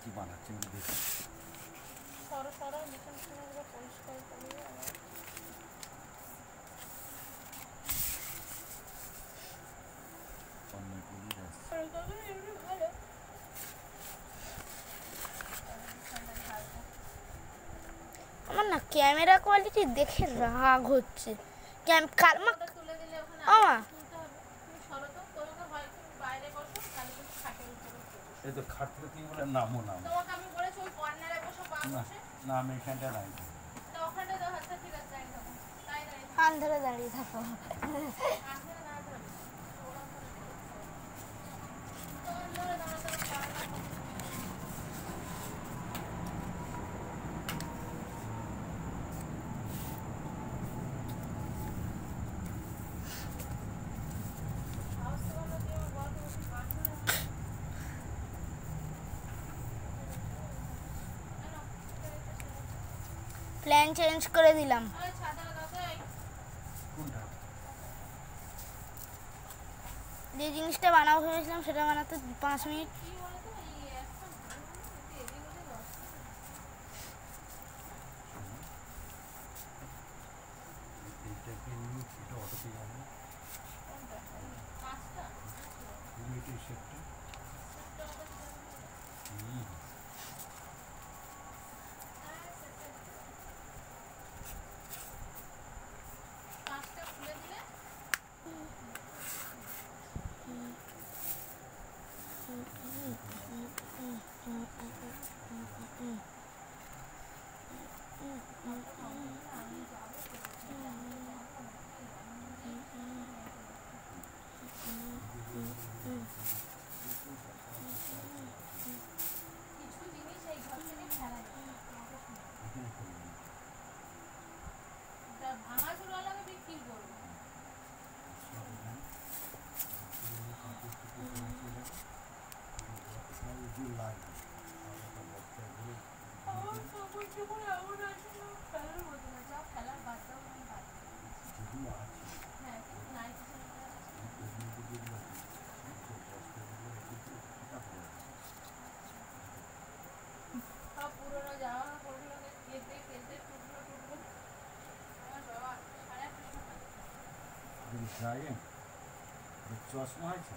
কি বানাচ্ছে আমি দেখি। সরো সরো বিছানাগুলো পরিষ্কার করি। আমার না ক্যামেরা কোয়ালিটি দেখে রাগ হচ্ছে। তুলে দিলে ওখানে তুলতে হবে। তুমি সরো তো, তোমাকে হয় তুমি বাইরে বসো, তাহলে তুমি খাটের উপরে বসো। এই তো খাট থেকে তুমি বলে নামো নামো। তোমাকে আমি বলেছি ওই কর্নারে বসো, পা বসে। না আমি এখানটা রাখবো। তো ওখানটা দাও, আচ্ছা ঠিক আছে, দাঁড়িয়ে থাকো। তাই দাঁড়িয়ে কান ধরে দাঁড়িয়ে থাকো। আসলে না ধরে ওরা ধরে তোমার ধরে দাঁড়াতে পারবে। প্ল্যান চেঞ্জ করে দিলাম। কোনটা? যে জিনিসটা বানাবো ভেবেছিলাম সেটা বানাতে 5 মিনিট। এইটাকে নিয়ে এটা অটোতে যাবে না। এটা সেটটা পুরোনো জামা কাপড়গুলোকে কেটে কেটে টুকরো টুকরো আমার বাবা 850 টাকা। চশমা আছে।